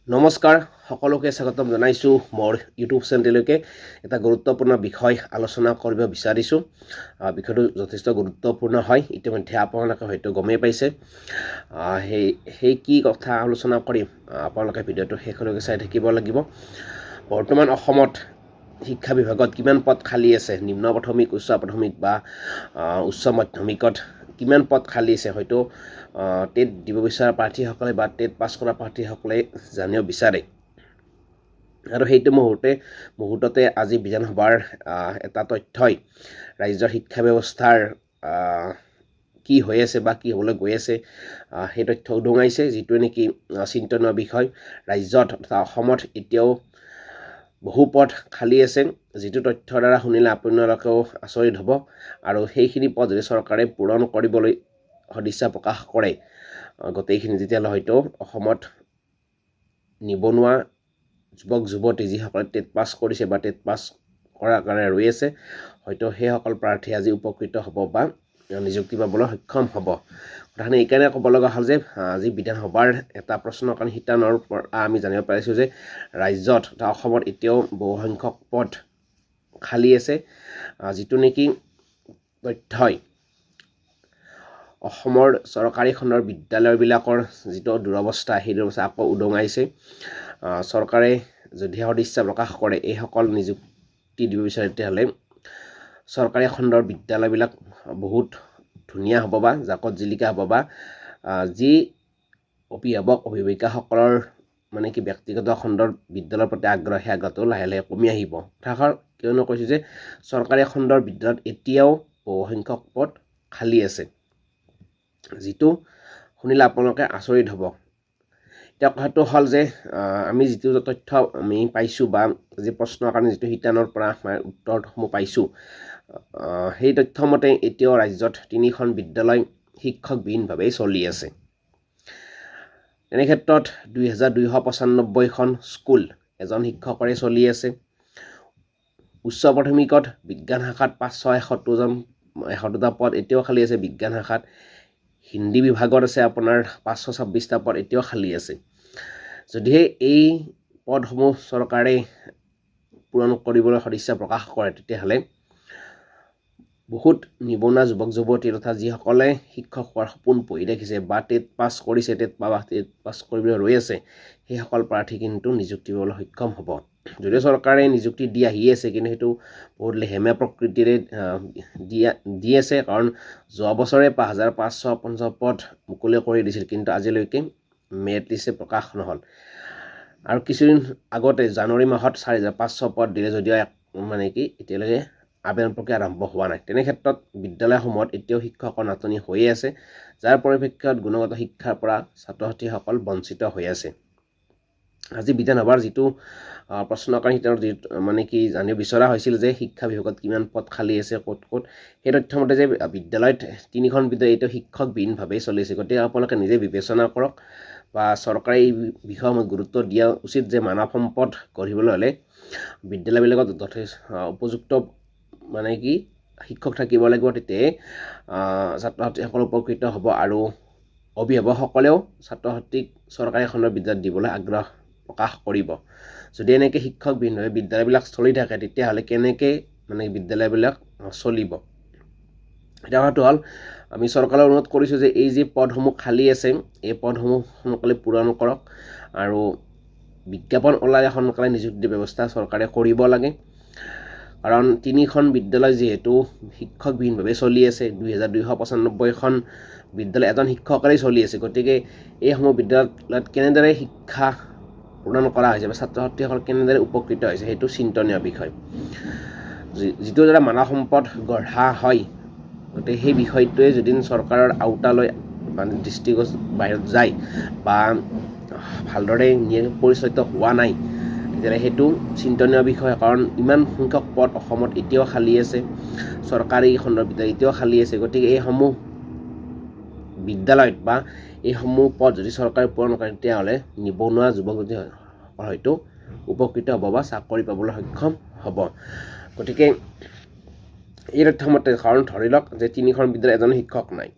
নমস্কাৰ সকলোকে স্বাগতম জনাইছোঁ মোৰ ইউটিউব চেনেললৈকে এটা গুৰুত্বপূৰ্ণ বিষয় আলোচনা কৰিব বিচাৰিছোঁ বিষয়টো যথেষ্ট গুৰুত্বপূৰ্ণ হয় ইতিমধ্যে আপোনালোকে হয়তো গমেই পাইছে সেই কি কথা আলোচনা কৰিম আপোনালোকে ভিডিঅ'টো শেষলৈকে চাই থাকিব লাগিব বৰ্তমান অসমত শিক্ষা বিভাগত কিমান পদ খালী আছে নিম্ন প্ৰাথমিক উচ্চ প্ৰাথমিক বা উচ্চ মাধ্যমিকত কিমান পদ খালী আছে হয়তো টেট দিব বিচৰা প্ৰাৰ্থীসকলে বা টেট পাছ কৰা প্ৰাৰ্থীসকলে জানিব বিচাৰে আৰু সেইটো মুহূৰ্ততে আজি বিধানসভাৰ এটা তথ্যই ৰাজ্যৰ শিক্ষা ব্যৱস্থাৰ কি হৈ আছে বা কি হ'বলৈ গৈ আছে সেই তথ্য উদঙাইছে যিটো নেকি চিন্তনীয় বিষয় ৰাজ্যত তথা অসমত এতিয়াও বহু পদ খালী আছে যিটো তথ্যৰ দ্বাৰা শুনিলে আপোনালোকেও আচৰিত হ'ব আৰু সেইখিনি পদ যদি চৰকাৰে পূৰণ কৰিবলৈ সদিচ্ছা প্ৰকাশ কৰে গোটেইখিনি যেতিয়ালৈ হয়তো অসমত নিবনুৱা যুৱক যুৱতী যিসকলে টেট পাছ কৰিছে বা টেট পাছ কৰাৰ কাৰণে ৰৈ আছে হয়তো সেইসকল প্ৰাৰ্থী আজি উপকৃত হ'ব বা নিযুক্তি পাবলৈ সক্ষম হ'ব কথাখিনি এইকাৰণে ক'ব লগা হ'ল যে আজি বিধানসভাৰ এটা প্ৰশ্নকাকত শিতানৰ পৰা আমি জানিব পাৰিছোঁ যে ৰাজ্যত তথা অসমত এতিয়াও বহুসংখ্যক পদ খালী আছে যিটো নেকি তথ্যই অসমৰ চৰকাৰী খণ্ডৰ বিদ্যালয়বিলাকৰ যিটো দুৰৱস্থা সেই দুৰৱস্থা আকৌ উদঙাইছে চৰকাৰে যদিহে সদিচ্ছা প্ৰকাশ কৰে এইসকল নিযুক্তি দিব বিচাৰে তেতিয়াহ'লে চৰকাৰী খণ্ডৰ বিদ্যালয়বিলাক বহুত ধুনীয়া হ'ব বা জাকত জিলিকা হ'ব বা যি অভিভাৱক অভিভাৱিকাসকলৰ মানে কি ব্যক্তিগত খণ্ডৰ বিদ্যালয়ৰ প্ৰতি আগ্ৰহ সেই আগ্ৰহটো লাহে লাহে কমি আহিব কথাষাৰ কিয়নো কৈছোঁ যে চৰকাৰী খণ্ডৰ বিদ্যালয়ত এতিয়াও বহুসংখ্যক পদ খালী আছে যিটো শুনিলে আপোনালোকে আচৰিত হ'ব এতিয়া কথাটো হ'ল যে আমি যিটো তথ্য আমি পাইছোঁ বা যি প্ৰশ্নৰ কাৰণে যিটো শিতানৰ পৰা উত্তৰসমূহ পাইছোঁ সেই তথ্যমতে এতিয়াও ৰাজ্যত 3খন বিদ্যালয় শিক্ষকবিহীনভাৱেই চলি আছে এনে ক্ষেত্ৰত 2295খন স্কুল এজন শিক্ষকৰে চলি আছে উচ্চ প্ৰাথমিকত বিজ্ঞান শাখাত 571টা পদ এতিয়াও খালী আছে বিজ্ঞান শাখাত হিন্দী বিভাগত আছে আপোনাৰ 526টা পদ এতিয়াও খালী আছে যদিহে এই পদসমূহ চৰকাৰে পূৰণ কৰিবলৈ সদিচ্ছা প্ৰকাশ কৰে তেতিয়াহ'লে বহুত নিবনুৱা যুৱক যুৱতী তথা যিসকলে শিক্ষক হোৱাৰ সপোন পঢ়ি দেখিছে বা টেট পাছ কৰিছে টেট পাছ কৰিবলৈ ৰৈ আছে সেইসকল প্ৰাৰ্থী কিন্তু নিযুক্তি পাবলৈ সক্ষম হ'ব যদিও চৰকাৰে নিযুক্তি দি আহি আছে কিন্তু সেইটো বহুত লেহেমীয়া প্ৰকৃতিৰে দি আছে কাৰণ যোৱা বছৰে 5550 পদ মুকলি কৰি দিছিল কিন্তু আজিলৈকে মেৰিট লিষ্টে প্ৰকাশ নহ'ল আৰু কিছুদিন আগতে জানুৱাৰী মাহত 4500 পদ দিলে যদিও মানে কি এতিয়ালৈকে আবেদন প্ৰক্ৰিয়া আৰম্ভ হোৱা নাই তেনে ক্ষেত্ৰত বিদ্যালয়সমূহত এতিয়াও শিক্ষকৰ নাটনি হৈয়ে আছে যাৰ পৰিপ্ৰেক্ষিতত গুণগত শিক্ষাৰ পৰা ছাত্ৰ ছাত্ৰীসকল বঞ্চিত হৈ আছে আজি বিধানসভাৰ যিটো প্ৰশ্নকাকত শিতানত যি মানে কি জানিব বিচৰা হৈছিল যে শিক্ষা বিভাগত কিমান পদ খালী আছে ক'ত সেই তথ্যমতে যে বিদ্যালয়ত 3খন বিদ্যালয় এতিয়াও শিক্ষকবিহীনভাৱেই চলি আছে গতিকে আপোনালোকে নিজে বিবেচনা কৰক বা চৰকাৰে এই বিষয়সমূহ গুৰুত্ব দিয়া উচিত যে মানৱ সম্পদ গঢ়িবলৈ হ'লে বিদ্যালয়বিলাকত যথেষ্ট উপযুক্ত মানে কি শিক্ষক থাকিব লাগিব তেতিয়াই ছাত্ৰ ছাত্ৰীসকল উপকৃত হ'ব আৰু অভিভাৱকসকলেও ছাত্ৰ ছাত্ৰীক চৰকাৰী খণ্ডৰ বিদ্যালয়ত দিবলৈ আগ্ৰহ প্ৰকাশ কৰিব যদি এনেকৈ শিক্ষকবিহীনভাৱে বিদ্যালয়বিলাক চলি থাকে তেতিয়াহ'লে কেনেকৈ মানে বিদ্যালয়বিলাক চলিব এতিয়া কথাটো হ'ল আমি চৰকাৰক অনুৰোধ কৰিছোঁ যে এই যি পদসমূহ খালী আছে এই পদসমূহ সোনকালে পূৰণ কৰক আৰু বিজ্ঞাপন ওলাই সোনকালে নিযুক্তিৰ ব্যৱস্থা চৰকাৰে কৰিব লাগে কাৰণ 3খন বিদ্যালয় যিহেতু শিক্ষকবিহীনভাৱে চলি আছে 2295খন বিদ্যালয় এজন শিক্ষকৰেই চলি আছে গতিকে এইসমূহ বিদ্যালয়ত কেনেদৰে শিক্ষা প্ৰদান কৰা হৈছে বা ছাত্ৰ ছাত্ৰীসকল কেনেদৰে উপকৃত হৈছে সেইটো চিন্তনীয় বিষয় যিটো দ্বাৰা মানৱ সম্পদ গঢ়া হয় গতিকে সেই বিষয়টোৱে যদি চৰকাৰৰ আওতালৈ মানে দৃষ্টিগোচৰ বাহিৰত যায় বা ভালদৰে পৰিচালিত হোৱা নাই তেতিয়াহ'লে সেইটো চিন্তনীয় বিষয় কাৰণ ইমান সংখ্যক পদ অসমত এতিয়াও খালী আছে চৰকাৰী খণ্ডৰ বিদ্যালয় এতিয়াও খালী আছে গতিকে এইসমূহ বিদ্যালয়ত বা এইসমূহ পদ যদি চৰকাৰে পূৰণ কৰে তেতিয়াহ'লে নিবনুৱা যুৱক যুৱতীসকল হয়তো উপকৃত হ'ব বা চাকৰি পাবলৈ সক্ষম হ'ব গতিকে এই তথ্যমতে কাৰণ ধৰি লওক যে 3খন বিদ্যালয়ত এজন শিক্ষক নাই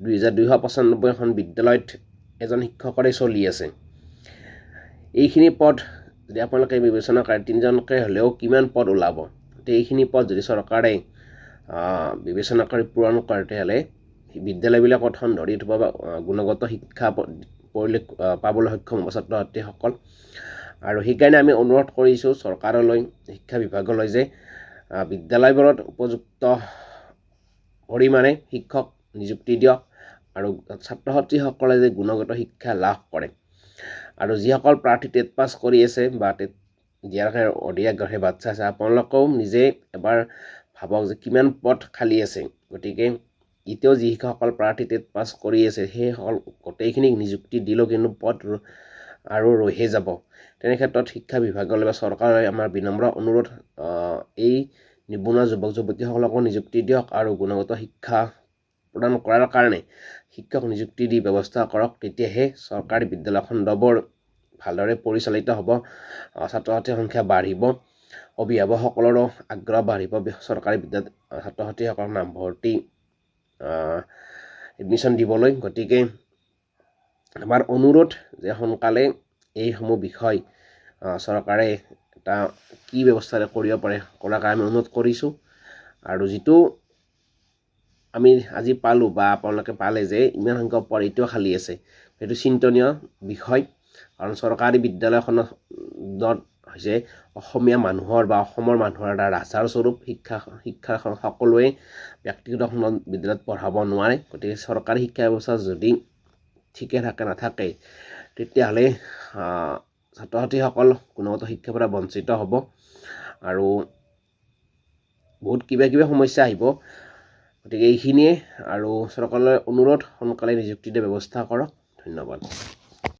2295খন বিদ্যালয়ত এজন শিক্ষকৰে চলি আছে এইখিনি পদ যদি আপোনালোকে বিবেচনা কৰে 3জনকৈ হ'লেও কিমান পদ ওলাব, এইখিনি পদ যদি চৰকাৰে বিবেচনা কৰি পূৰণ কৰে তেতিয়াহ'লে বিদ্যালয়বিলাকত ধৰি থোৱা গুণগত শিক্ষা পাবলৈ সক্ষম হ'ব ছাত্ৰ ছাত্ৰীসকল। আৰু সেইকাৰণে আমি অনুৰোধ কৰিছোঁ চৰকাৰলৈ, শিক্ষা বিভাগলৈ যে বিদ্যালয়বোৰত উপযুক্ত পৰিমাণে শিক্ষক নিযুক্তি দিয়ক আৰু ছাত্ৰ ছাত্ৰীসকলে যে গুণগত শিক্ষা লাভ কৰে। আৰু যিসকল প্ৰাৰ্থী টেট পাছ কৰি আছে বা টেট দিয়াৰ কাৰণে অধীৰ আগ্ৰহে বাট চাই আছে, আপোনালোকেও নিজে এবাৰ ভাবক যে কিমান পদ খালী আছে। গতিকে এতিয়াও যিসকল প্ৰাৰ্থী টেট পাছ কৰি আছে সেইসকল গোটেইখিনিক নিযুক্তি দিলেও কিন্তু পদ আৰু ৰৈহে যাব। তেনে ক্ষেত্ৰত শিক্ষা বিভাগলৈ বা চৰকাৰলৈ আমাৰ বিনম্ৰ অনুৰোধ, এই নিবনুৱা যুৱক যুৱতীসকলকো নিযুক্তি দিয়ক আৰু গুণগত শিক্ষা প্ৰদান কৰাৰ কাৰণে শিক্ষক নিযুক্তি দি ব্যৱস্থা কৰক। তেতিয়াহে চৰকাৰী বিদ্যালয় খণ্ডবোৰ ভালদৰে পৰিচালিত হ'ব, ছাত্ৰ ছাত্ৰীৰ সংখ্যা বাঢ়িব, অভিভাৱকসকলৰো আগ্ৰহ বাঢ়িব চৰকাৰী বিদ্যালয়ত ছাত্ৰ ছাত্ৰীসকলৰ নামভৰ্তি এডমিশ্যন দিবলৈ। গতিকে আমাৰ অনুৰোধ যে সোনকালে এইসমূহ বিষয় চৰকাৰে এটা কি ব্যৱস্থাৰে কৰিব পাৰে কৰাৰ কাৰণে আমি অনুৰোধ কৰিছোঁ। আৰু যিটো আমি আজি পালোঁ বা আপোনালোকে পালে যে ইমান সংখ্যক পদ এতিয়াও খালী আছে, সেইটো চিন্তনীয় বিষয়। কাৰণ চৰকাৰী বিদ্যালয়খনত হৈছে অসমীয়া মানুহৰ বা অসমৰ মানুহৰ এটা ৰাজহাড় স্বৰূপ। শিক্ষাখন সকলোৱে ব্যক্তিগত বিদ্যালয়ত পঢ়াব নোৱাৰে। গতিকে চৰকাৰী শিক্ষা ব্যৱস্থা যদি ঠিকে নাথাকে তেতিয়াহ'লে ছাত্ৰ ছাত্ৰীসকল গুণগত শিক্ষাৰ পৰা বঞ্চিত হ'ব আৰু বহুত কিবা সমস্যা আহিব। গতিকে এইখিনিয়ে, আৰু চৰকাৰলৈ অনুৰোধ সোনকালে নিযুক্তি দিয়া ব্যৱস্থা কৰক। ধন্যবাদ।